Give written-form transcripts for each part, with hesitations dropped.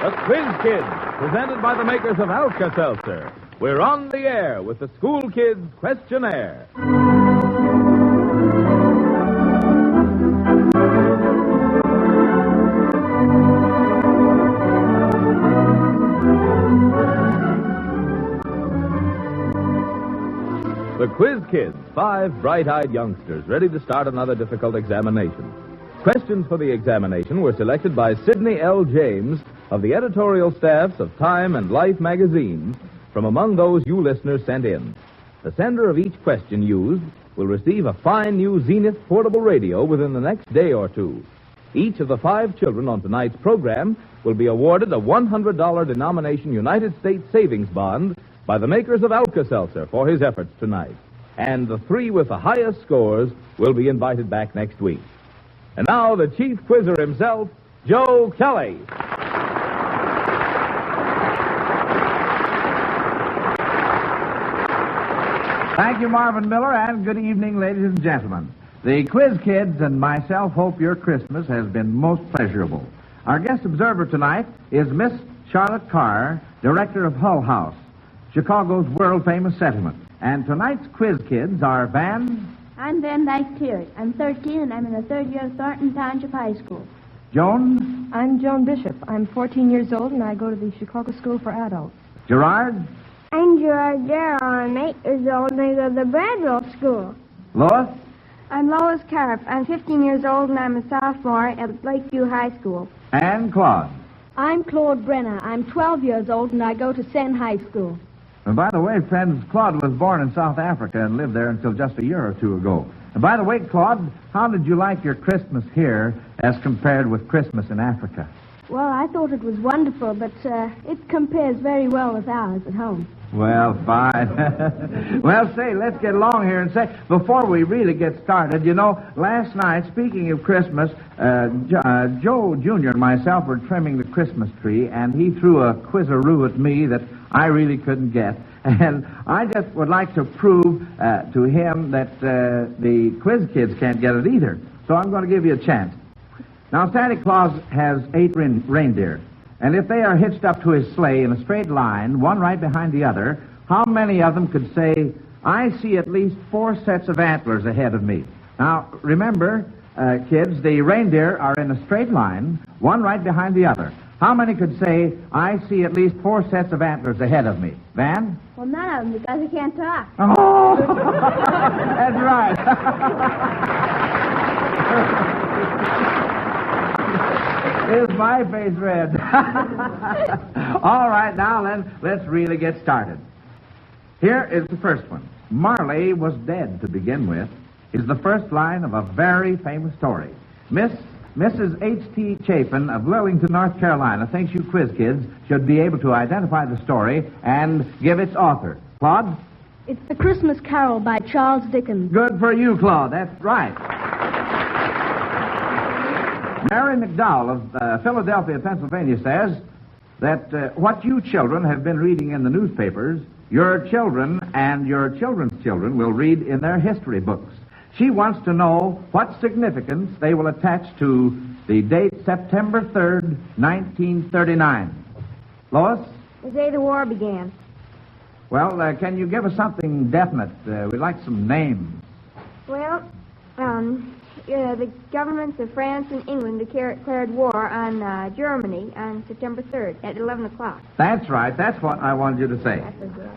The Quiz Kids, presented by the makers of Alka-Seltzer. We're on the air with the School Kids Questionnaire. The Quiz Kids, 5 bright-eyed youngsters ready to start another difficult examination. Questions for the examination were selected by Sidney L. James of the editorial staffs of Time and Life magazines from among those you listeners sent in. The sender of each question used will receive a fine new Zenith portable radio within the next day or two. Each of the 5 children on tonight's program will be awarded a $100 denomination United States savings bond by the makers of Alka-Seltzer for his efforts tonight. And the 3 with the highest scores will be invited back next week. And now, the chief quizzer himself, Joe Kelly. Thank you, Marvin Miller, and good evening, ladies and gentlemen. The Quiz Kids and myself hope your Christmas has been most pleasurable. Our guest observer tonight is Miss Charlotte Carr, director of Hull House, Chicago's world-famous settlement. And tonight's Quiz Kids are Van... I'm Van Dyke Tiers. I'm 13, and I'm in the 3rd year of Thornton Township High School. Joan? I'm Joan Bishop. I'm 14 years old, and I go to the Chicago School for Adults. Gerard? I'm Gerard Darrow. I'm 8 years old, and I go to the Bradwell School. Lois? I'm Lois Karp. I'm 15 years old, and I'm a sophomore at Lakeview High School. And Claude? I'm Claude Brenner. I'm 12 years old, and I go to Senn High School. And by the way, friends, Claude was born in South Africa and lived there until just a year or two ago. And by the way, Claude, how did you like your Christmas here as compared with Christmas in Africa? Well, I thought it was wonderful, but it compares very well with ours at home. Well, fine. Well, say, let's get along here and say, before we really get started, you know, last night, speaking of Christmas, Joe Jr. and myself were trimming the Christmas tree, and he threw a quizaroo at me that I really couldn't get. And I just would like to prove to him that the Quiz Kids can't get it either. So I'm going to give you a chance. Now, Santa Claus has 8 reindeer. And if they are hitched up to his sleigh in a straight line, one right behind the other, how many of them could say, I see at least 4 sets of antlers ahead of me? Now, remember, kids, the reindeer are in a straight line, one right behind the other. How many could say, I see at least 4 sets of antlers ahead of me? Van? Well, none of them, because they can't talk. Oh! That's right. Is my face red? All right, now then, let's really get started. Here is the first one. Marley was dead to begin with is the first line of a very famous story. Mrs. H.T. Chapin of Lillington, North Carolina, thinks you Quiz Kids should be able to identify the story and give its author. Claude? It's The Christmas Carol by Charles Dickens. Good for you, Claude. That's right. Mary McDowell of Philadelphia, Pennsylvania says that what you children have been reading in the newspapers, your children and your children's children will read in their history books. She wants to know what significance they will attach to the date September 3rd, 1939. Lois? The day the war began. Well, can you give us something definite? We'd like some names. Well, the governments of France and England declared war on Germany on September 3rd at 11 o'clock. That's right. That's what I wanted you to say.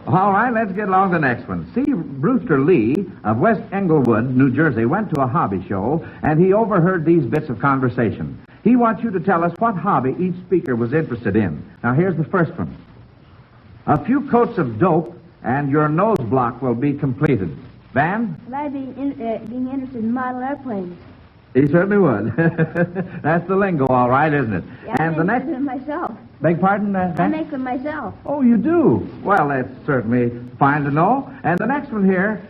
All right, let's get along to the next one. C. Brewster Lee of West Englewood, New Jersey, went to a hobby show, and he overheard these bits of conversation. He wants you to tell us what hobby each speaker was interested in. Now, here's the first one. A few coats of dope, and your nose block will be completed. Van? Well, I'd be being interested in model airplanes. He certainly would. That's the lingo, all right, isn't it? Yeah, and the next... them myself. Beg pardon? I make them myself. Oh, you do? Well, that's certainly fine to know. And the next one here,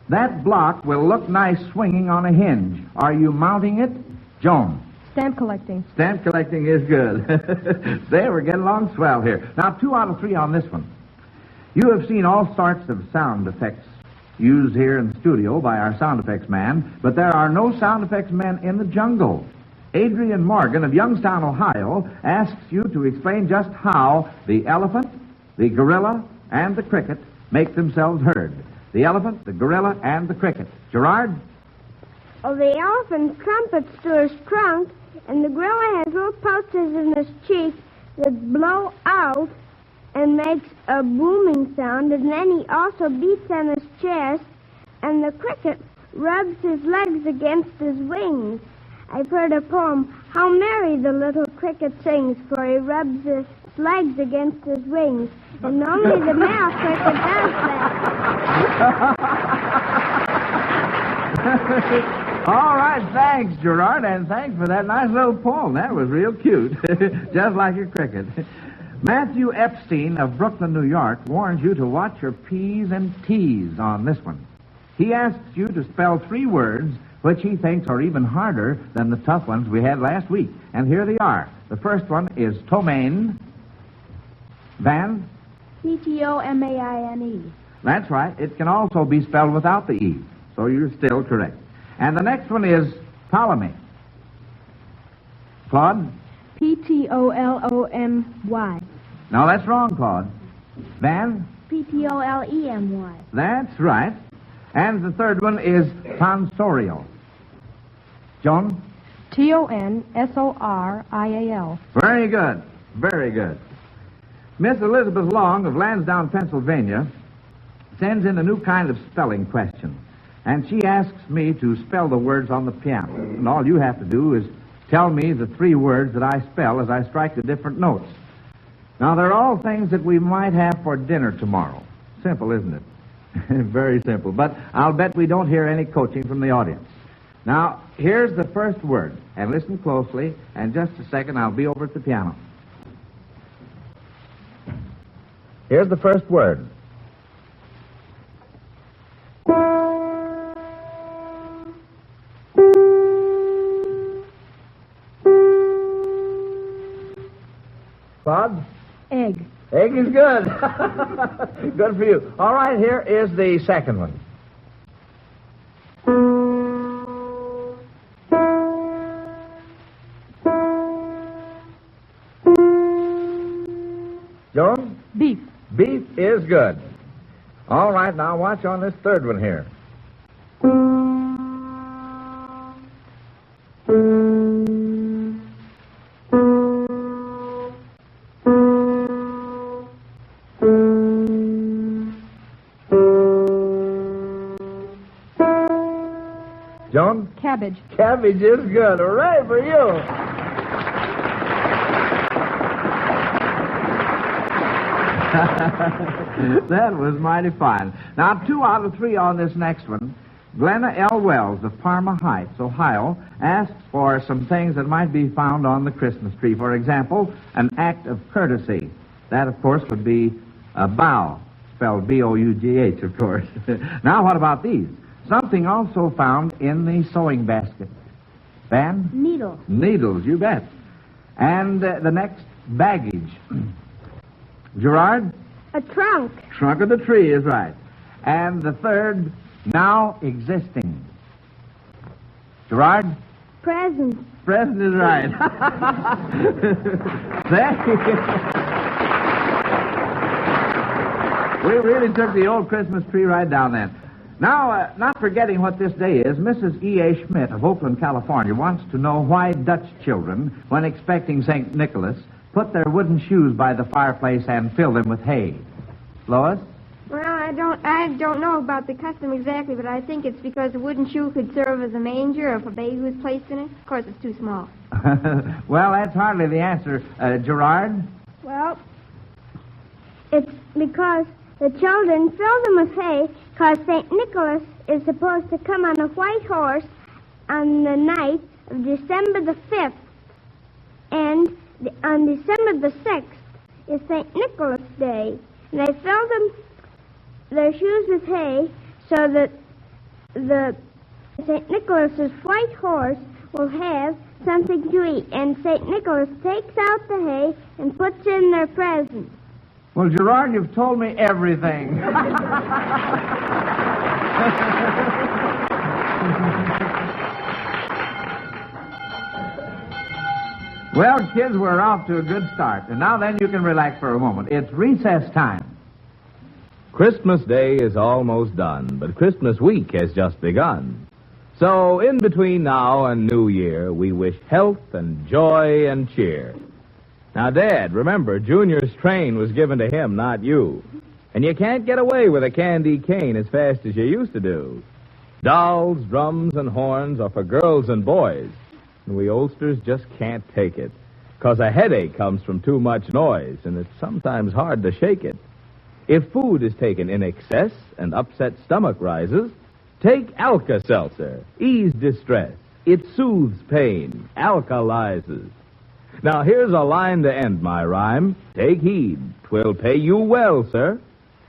that block will look nice swinging on a hinge. Are you mounting it? Joan? Stamp collecting. Stamp collecting is good. There, we're getting along swell here. Now, 2 out of 3 on this one. You have seen all sorts of sound effects used here in the studio by our sound effects man, but there are no sound effects men in the jungle. Adrian Morgan of Youngstown, Ohio, asks you to explain just how the elephant, the gorilla, and the cricket make themselves heard. The elephant, the gorilla, and the cricket. Gerard? Well, the elephant trumpets through his trunk, and the gorilla has little pouches in his cheeks that blow out and makes a booming sound, and then he also beats on his chest, and the cricket rubs his legs against his wings. I've heard a poem, How Merry the Little Cricket Sings, for he rubs his legs against his wings, and only the male cricket does that. All right, thanks, Gerard, and thanks for that nice little poem. That was real cute, just like your cricket. Matthew Epstein of Brooklyn, New York, warns you to watch your P's and T's on this one. He asks you to spell 3 words which he thinks are even harder than the tough ones we had last week. And here they are. The first one is ptomaine. Van? Ptomaine. That's right. It can also be spelled without the E, so you're still correct. And the next one is Ptolemy. Claude? Ptolomy. No, that's wrong, Claude. Van? Ptolemy. That's right. And the third one is tonsorial. Joan? Tonsorial. Very good. Very good. Miss Elizabeth Long of Lansdowne, Pennsylvania, sends in a new kind of spelling question. And she asks me to spell the words on the piano. And all you have to do is tell me the 3 words that I spell as I strike the different notes. Now, they're all things that we might have for dinner tomorrow. Simple, isn't it? Very simple. But I'll bet we don't hear any coaching from the audience. Now, here's the first word. And listen closely. And just a second, I'll be over at the piano. Here's the first word. Claude? Egg. Egg is good. Good for you. All right, here is the second one. Joan? Beef. Beef is good. All right, now watch on this third one here. Joan? Cabbage. Cabbage is good. Hooray for you. That was mighty fine. Now, 2 out of 3 on this next one. Glenna L. Wells of Parma Heights, Ohio, asks for some things that might be found on the Christmas tree. For example, an act of courtesy. That, of course, would be a bow, spelled B-O-U-G-H, of course. Now, what about these? Something also found in the sewing basket. Van? Needle. Needles, you bet. And the next, baggage. Gerard? A trunk. Trunk of the tree is right. And the third, now existing. Gerard? Present. Present is right. We really took the old Christmas tree right down then. Now, not forgetting what this day is, Mrs. E.A. Schmidt of Oakland, California, wants to know why Dutch children, when expecting St. Nicholas, put their wooden shoes by the fireplace and fill them with hay. Lois? Well, I don't know about the custom exactly, but I think it's because a wooden shoe could serve as a manger if a baby was placed in it. Of course, it's too small. Well, that's hardly the answer. Gerard? Well, it's because the children fill them with hay because St. Nicholas is supposed to come on a white horse on the night of December the 5th. And on December the 6th is St. Nicholas Day. And they fill their shoes with hay so that the St. Nicholas's white horse will have something to eat. And St. Nicholas takes out the hay and puts in their presents. Well, Gerard, you've told me everything. Well, kids, we're off to a good start. And now then you can relax for a moment. It's recess time. Christmas Day is almost done, but Christmas week has just begun. So, in between now and New Year, we wish health and joy and cheer. Now, Dad, remember, Junior's train was given to him, not you. And you can't get away with a candy cane as fast as you used to do. Dolls, drums, and horns are for girls and boys. And we oldsters just can't take it. 'Cause a headache comes from too much noise, and it's sometimes hard to shake it. If food is taken in excess and upset stomach rises, take Alka-Seltzer. Ease distress. It soothes pain. Alkalizes. Now, here's a line to end my rhyme. Take heed. 'Twill pay you well, sir.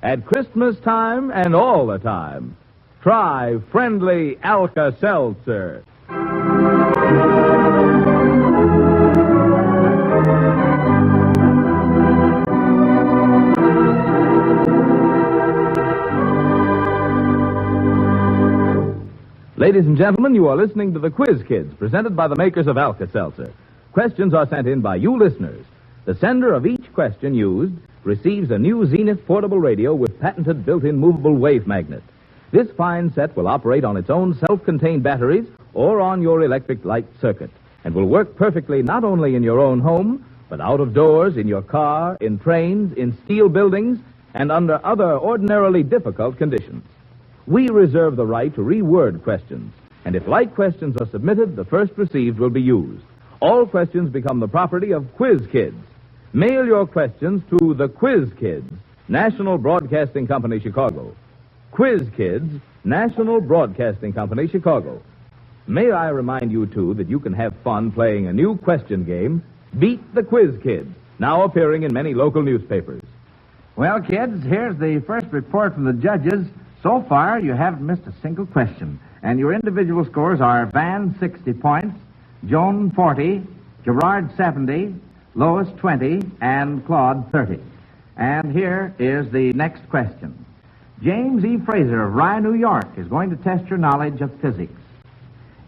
At Christmas time and all the time. Try friendly Alka-Seltzer. Ladies and gentlemen, you are listening to the Quiz Kids, presented by the makers of Alka-Seltzer. Questions are sent in by you listeners. The sender of each question used receives a new Zenith portable radio with patented built-in movable wave magnet. This fine set will operate on its own self-contained batteries or on your electric light circuit and will work perfectly not only in your own home, but out of doors, in your car, in trains, in steel buildings, and under other ordinarily difficult conditions. We reserve the right to reword questions, and if like questions are submitted, the first received will be used. All questions become the property of Quiz Kids. Mail your questions to the Quiz Kids, National Broadcasting Company, Chicago. Quiz Kids, National Broadcasting Company, Chicago. May I remind you, too, that you can have fun playing a new question game, Beat the Quiz Kids, now appearing in many local newspapers. Well, kids, here's the first report from the judges. So far, you haven't missed a single question. And your individual scores are Van, 60 points, Joan, 40, Gerard, 70, Lois, 20, and Claude, 30. And here is the next question. James E. Fraser of Rye, New York, is going to test your knowledge of physics.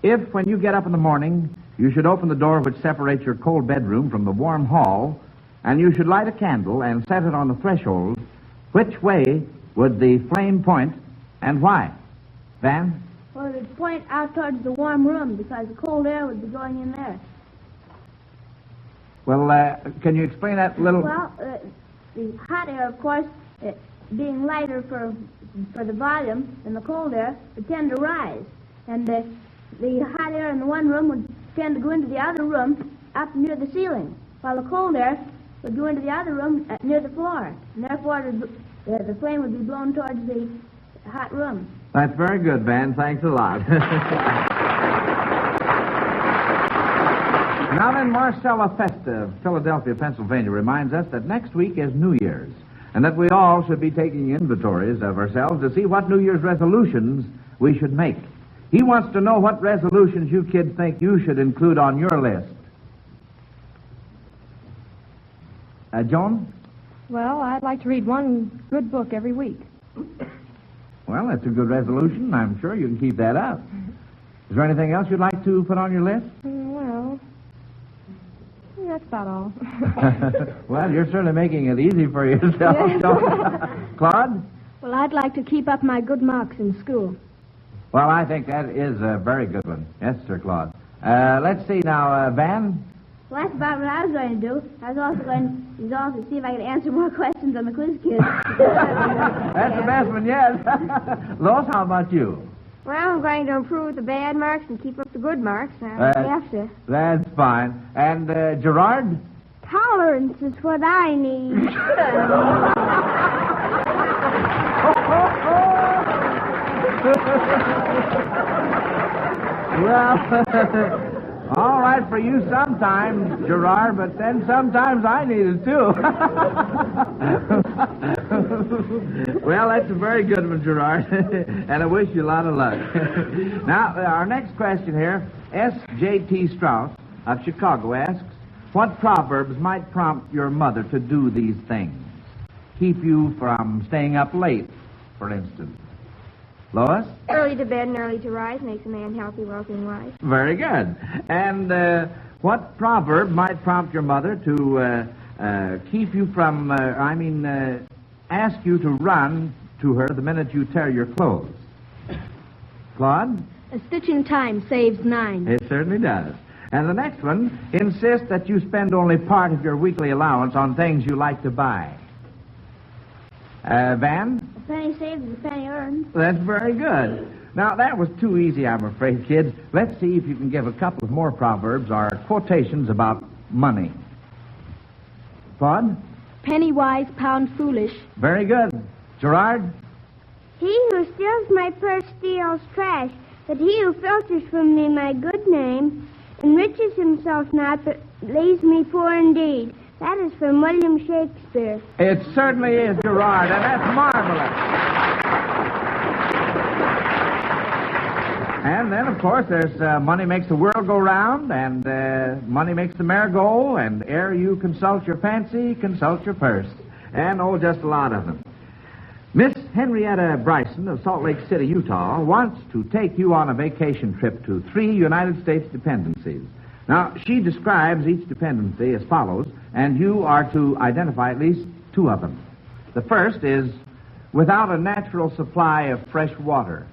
If, when you get up in the morning, you should open the door which separates your cold bedroom from the warm hall, and you should light a candle and set it on the threshold, which way would the flame point, and why? Van? Well, it would point out towards the warm room because the cold air would be going in there. Well, can you explain that a little? Well, the hot air, of course, being lighter for the volume than the cold air, would tend to rise. And the hot air in the one room would tend to go into the other room up near the ceiling, while the cold air would go into the other room near the floor. And therefore, the flame would be blown towards the hot room. That's very good, Van. Thanks a lot. Now then, Marcella Festa of Philadelphia, Pennsylvania, reminds us that next week is New Year's, and that we all should be taking inventories of ourselves to see what New Year's resolutions we should make. He wants to know what resolutions you kids think you should include on your list. Joan? Well, I'd like to read one good book every week. Well, that's a good resolution. I'm sure you can keep that up. Is there anything else you'd like to put on your list? Well, that's about all. Well, you're certainly making it easy for yourself. Claude? Well, I'd like to keep up my good marks in school. Well, I think that is a very good one. Yes, Sir Claude. Let's see now, Van? Well, that's about what I was going to do. I was also going to resolve to see if I could answer more questions on the Quiz Kids. That's the best one yet. Lois, how about you? Well, I'm going to improve the bad marks and keep up the good marks. I have to. That's fine. And Gerard? Tolerance is what I need. Well, all right for you sometimes, Gerard, but then sometimes I need it too. Well, that's a very good one, Gerard, and I wish you a lot of luck. Now, our next question here, S.J.T. Strauss of Chicago asks, what proverbs might prompt your mother to do these things? Keep you from staying up late, for instance. Lois? Early to bed and early to rise makes a man healthy, wealthy, and wise. Very good. And What proverb might prompt your mother to keep you from, ask you to run to her the minute you tear your clothes? Claude? A stitch in time saves 9. It certainly does. And the next one, insist that you spend only part of your weekly allowance on things you like to buy. Van? A penny saved is a penny earned. That's very good. Now, that was too easy, I'm afraid, kids. Let's see if you can give a couple of more proverbs or quotations about money. Claude? Penny wise, pound foolish. Very good. Gerard? He who steals my purse steals trash, but he who filters from me my good name enriches himself not, but leaves me poor indeed. That is from William Shakespeare. It certainly is, Gerard, and that's marvelous. And then, of course, there's money makes the world go round, and money makes the mare go, and ere you consult your fancy, consult your purse. And, just a lot of them. Miss Henrietta Bryson of Salt Lake City, Utah, wants to take you on a vacation trip to 3 United States dependencies. Now, she describes each dependency as follows, and you are to identify at least 2 of them. The first is without a natural supply of fresh water.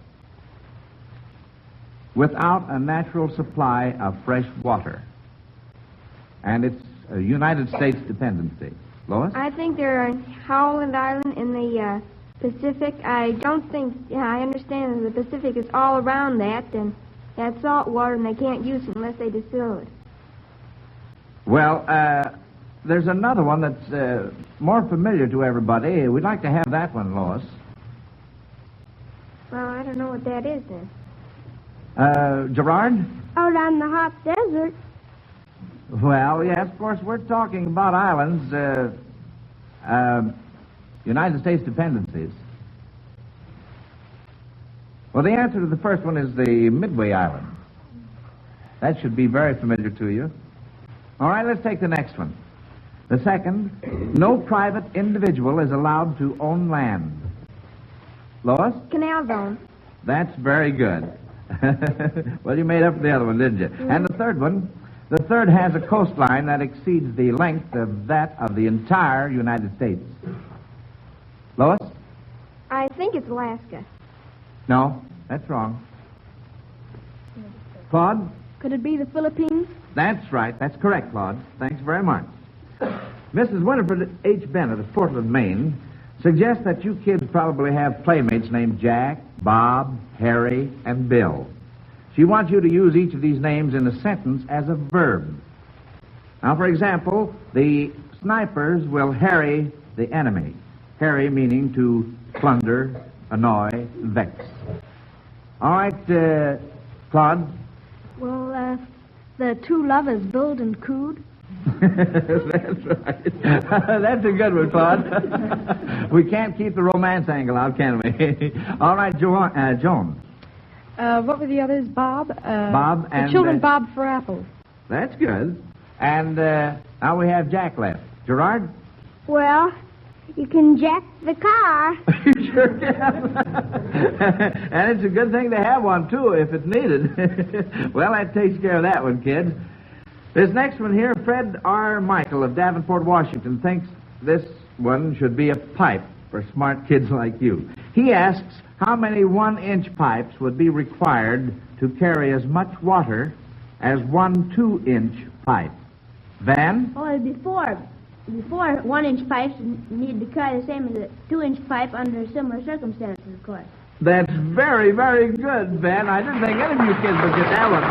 Without a natural supply of fresh water. And it's a United States dependency. Lois? I think they're on Howland Island in the Pacific. I don't think, I understand that the Pacific is all around that, and that's salt water, and they can't use it unless they distill it. Well, there's another one that's more familiar to everybody. We'd like to have that one, Lois. Well, I don't know what that is then. Gerard? Out on the hot desert. Well, yes, of course, we're talking about islands, United States dependencies. Well, the answer to the first one is the Midway Island. That should be very familiar to you. All right, let's take the next one. The second, no private individual is allowed to own land. Lois? Canal zone. That's very good. Well, you made up for the other one, didn't you? Mm-hmm. And the third one, the third has a coastline that exceeds the length of that of the entire United States. Lois? I think it's Alaska. No, that's wrong. Claude? Could it be the Philippines? That's right. That's correct, Claude. Thanks very much. Mrs. Winifred H. Bennett of Portland, Maine, suggests that you kids probably have playmates named Jack, Bob, Harry, and Bill. She wants you to use each of these names in a sentence as a verb. Now, for example, the snipers will harry the enemy. Harry meaning to plunder, annoy, vex. All right, Claude? Well, the 2 lovers, Build and Cood. That's right. That's a good one, Claude. We can't keep the romance angle out, can we? All right, Joan. What were the others? Bob? Bob and... The children Bob for apples. That's good. And now we have Jack left. Gerard? Well, you can jack the car. You sure can. And it's a good thing to have one, too, if it's needed. Well, that takes care of that one, kids. This next one here, Fred R. Michael of Davenport, Washington, thinks this one should be a pipe for smart kids like you. He asks how many 1-inch pipes would be required to carry as much water as 1 2-inch pipe. Van? Well, before 1-inch pipes need to carry the same as a 2-inch pipe under similar circumstances, of course. That's very, very good, Van. I didn't think any of you kids would get that one.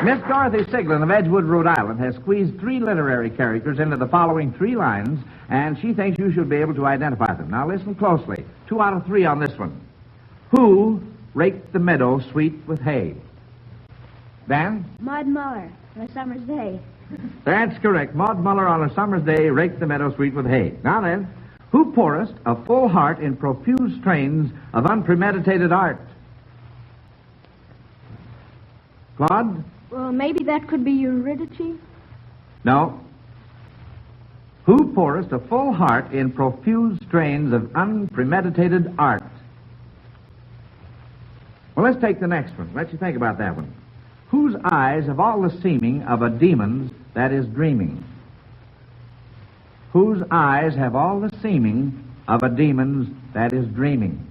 Miss Dorothy Siglin of Edgewood, Rhode Island, has squeezed 3 literary characters into the following 3 lines, and she thinks you should be able to identify them. Now, listen closely. 2 out of 3 on this one. Who raked the meadow sweet with hay? Dan? Maud Muller on a summer's day. That's correct. Maud Muller on a summer's day raked the meadow sweet with hay. Now then, who pourest a full heart in profuse strains of unpremeditated art? Claude? Well, maybe that could be Eurydice. No. Who pourest a full heart in profuse strains of unpremeditated art? Well, let's take the next one. Let you think about that one. Whose eyes have all the seeming of a demon's that is dreaming? Whose eyes have all the seeming of a demon's that is dreaming?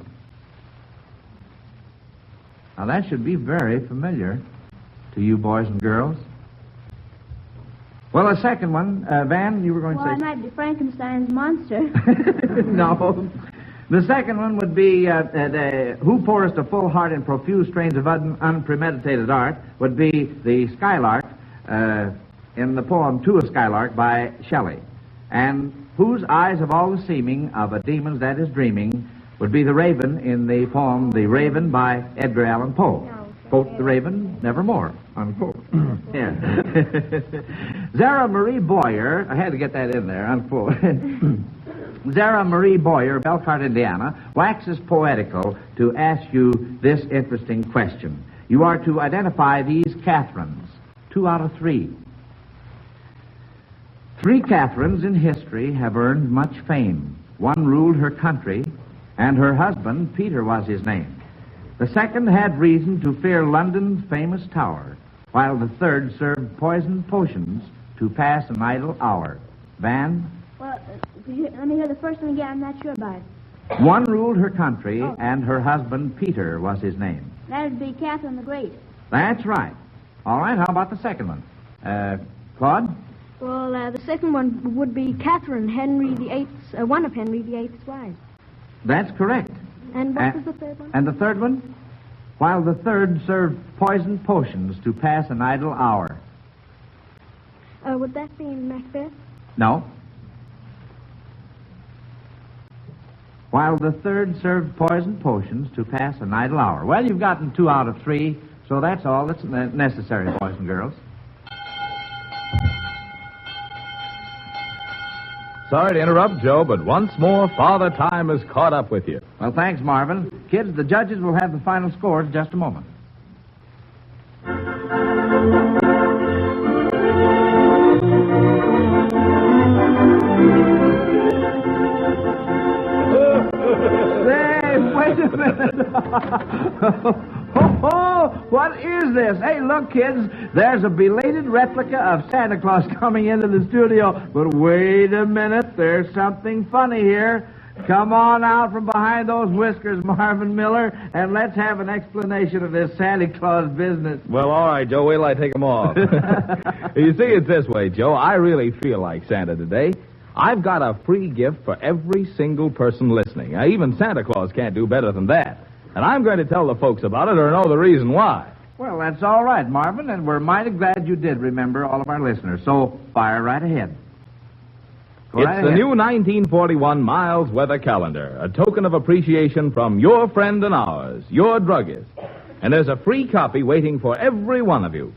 Now, that should be very familiar to you boys and girls. Well, the second one, Van, you were going to say... Well, it might be Frankenstein's monster. No. The second one would be, who pours a full heart in profuse strains of unpremeditated art, would be the Skylark in the poem To a Skylark by Shelley. And whose eyes have all the seeming of a demon's that is dreaming would be the Raven in the poem The Raven by Edgar Allan Poe. Quote, the raven, nevermore, unquote. Yeah. Zara Marie Boyer, I had to get that in there, unquote. Zara Marie Boyer, Belcart, Indiana, waxes poetical to ask you this interesting question. You are to identify these Catherines, 2 out of 3. 3 Catherines in history have earned much fame. One ruled her country, and her husband, Peter, was his name. The second had reason to fear London's famous tower, while the third served poisoned potions to pass an idle hour. Van? Well, let me hear the first one again. I'm not sure about it. One ruled her country, and her husband, Peter, was his name. That would be Catherine the Great. That's right. All right, how about the second one? Claude? Well, the second one would be Catherine, Henry VIII's, one of Henry VIII's wives. That's correct. And what was the third one? And the third one? While the third served poisoned potions to pass an idle hour. Would that be Macbeth? No. While the third served poisoned potions to pass an idle hour. Well, you've gotten 2 out of 3, so that's all that's necessary, boys and girls. Sorry to interrupt, Joe, but once more, Father Time has caught up with you. Well, thanks, Marvin. Kids, the judges will have the final scores in just a moment. Say, wait a minute. What is this? Hey, look, kids, there's a belated replica of Santa Claus coming into the studio. But wait a minute, there's something funny here. Come on out from behind those whiskers, Marvin Miller, and let's have an explanation of this Santa Claus business. Well, all right, Joe, wait till I take them off. You see, it's this way, Joe. I really feel like Santa today. I've got a free gift for every single person listening. Now, even Santa Claus can't do better than that. And I'm going to tell the folks about it or know the reason why. Well, that's all right, Marvin, and we're mighty glad you did remember all of our listeners. So, fire right ahead. It's the new 1941 Miles Weather Calendar, a token of appreciation from your friend and ours, your druggist. And there's a free copy waiting for every one of you.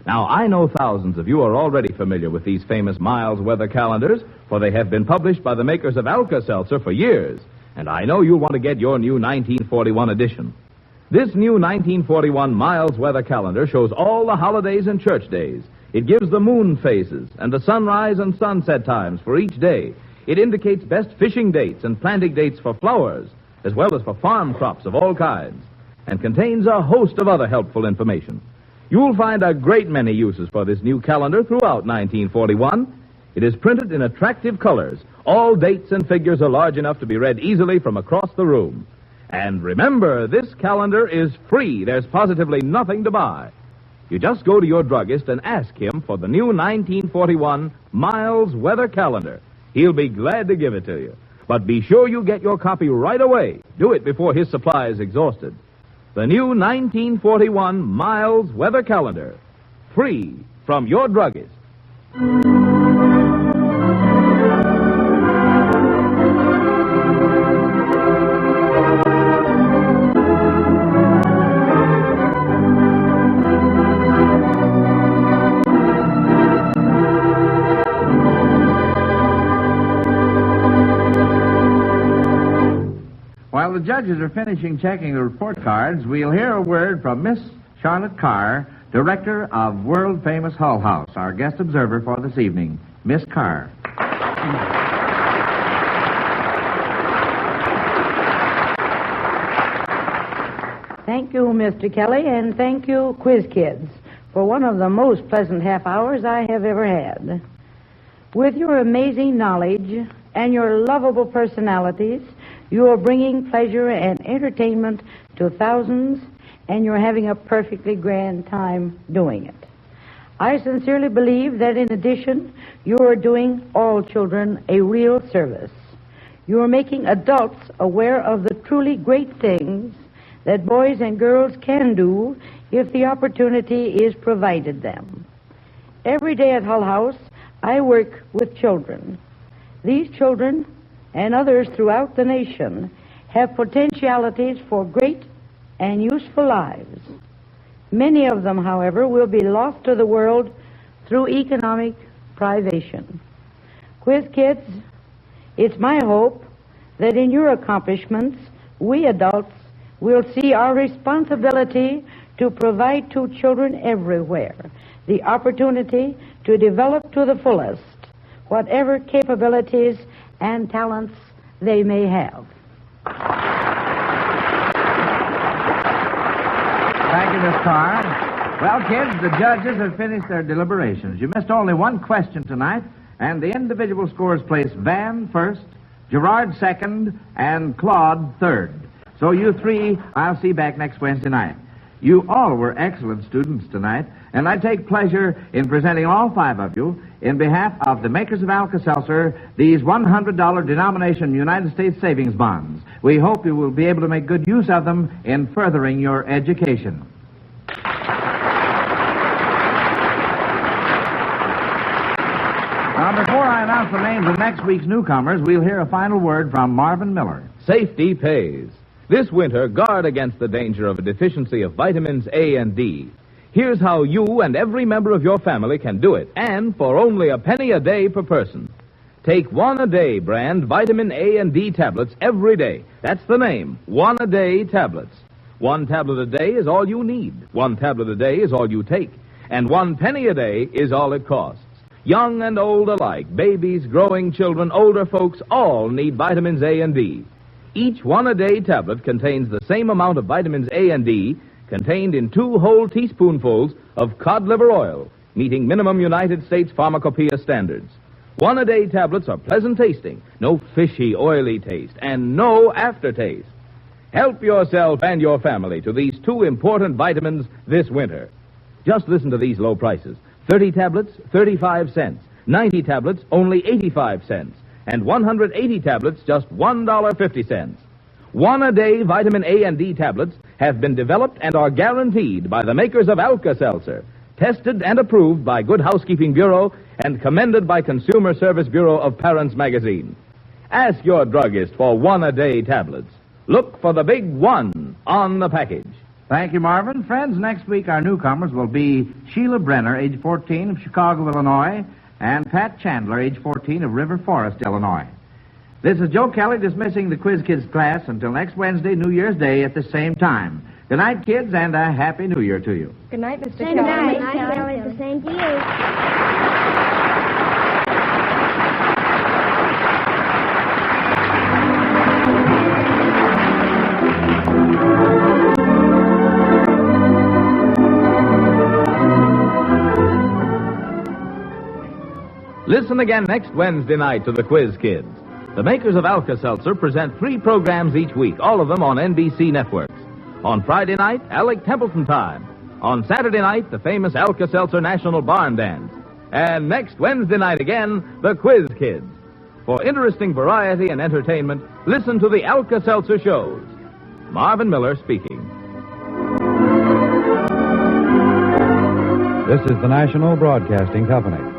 Now, I know thousands of you are already familiar with these famous Miles Weather Calendars, for they have been published by the makers of Alka-Seltzer for years. And I know you'll want to get your new 1941 edition. This new 1941 Miles Weather Calendar shows all the holidays and church days. It gives the moon phases and the sunrise and sunset times for each day. It indicates best fishing dates and planting dates for flowers, as well as for farm crops of all kinds, and contains a host of other helpful information. You'll find a great many uses for this new calendar throughout 1941. It is printed in attractive colors. All dates and figures are large enough to be read easily from across the room. And remember, this calendar is free. There's positively nothing to buy. You just go to your druggist and ask him for the new 1941 Miles Weather Calendar. He'll be glad to give it to you. But be sure you get your copy right away. Do it before his supply is exhausted. The new 1941 Miles Weather Calendar. Free from your druggist. While the judges are finishing checking the report cards, we'll hear a word from Miss Charlotte Carr, director of world-famous Hull House, our guest observer for this evening. Miss Carr. Thank you, Mr. Kelly, and thank you, Quiz Kids, for one of the most pleasant half hours I have ever had. With your amazing knowledge and your lovable personalities, you are bringing pleasure and entertainment to thousands, and you're having a perfectly grand time doing it. I sincerely believe that in addition, you are doing all children a real service. You are making adults aware of the truly great things that boys and girls can do if the opportunity is provided them. Every day at Hull House, I work with children. These children and others throughout the nation have potentialities for great and useful lives. Many of them, however, will be lost to the world through economic privation. Quiz Kids, it's my hope that in your accomplishments, we adults will see our responsibility to provide to children everywhere the opportunity to develop to the fullest whatever capabilities and talents they may have. Thank you, Miss Carr. Well, kids, the judges have finished their deliberations. You missed only one question tonight, and the individual scores placed Van first, Gerard second, and Claude third. So you three, I'll see back next Wednesday night. You all were excellent students tonight, and I take pleasure in presenting all five of you, in behalf of the makers of Alka-Seltzer, these $100 denomination United States savings bonds. We hope you will be able to make good use of them in furthering your education. Now, before I announce the names of next week's newcomers, we'll hear a final word from Marvin Miller. Safety pays. This winter, guard against the danger of a deficiency of vitamins A and D. Here's how you and every member of your family can do it, and for only a penny a day per person. Take one-a-day brand vitamin A and D tablets every day. That's the name, one-a-day tablets. 1 tablet a day is all you need. 1 tablet a day is all you take. And 1 penny a day is all it costs. Young and old alike, babies, growing children, older folks, all need vitamins A and D. Each one-a-day tablet contains the same amount of vitamins A and D contained in 2 whole teaspoonfuls of cod liver oil, meeting minimum United States pharmacopoeia standards. One-a-day tablets are pleasant tasting, no fishy, oily taste, and no aftertaste. Help yourself and your family to these 2 important vitamins this winter. Just listen to these low prices. 30 tablets, 35 cents. 90 tablets, only 85 cents. And 180 tablets, just $1.50. One-a-day vitamin A and D tablets have been developed and are guaranteed by the makers of Alka-Seltzer, tested and approved by Good Housekeeping Bureau and commended by Consumer Service Bureau of Parents Magazine. Ask your druggist for one-a-day tablets. Look for the big 1 on the package. Thank you, Marvin. Friends, next week our newcomers will be Sheila Brenner, age 14, of Chicago, Illinois, and Pat Chandler, age 14, of River Forest, Illinois. This is Joe Kelly dismissing the Quiz Kids class until next Wednesday, New Year's Day, at the same time. Good night, kids, and a Happy New Year to you. Good night, Mr. Good Kelly. night, Mr. Kelly. The same to you. Listen again next Wednesday night to the Quiz Kids. The makers of Alka-Seltzer present 3 programs each week, all of them on NBC networks. On Friday night, Alec Templeton Time. On Saturday night, the famous Alka-Seltzer National Barn Dance. And next Wednesday night again, the Quiz Kids. For interesting variety and entertainment, listen to the Alka-Seltzer shows. Marvin Miller speaking. This is the National Broadcasting Company.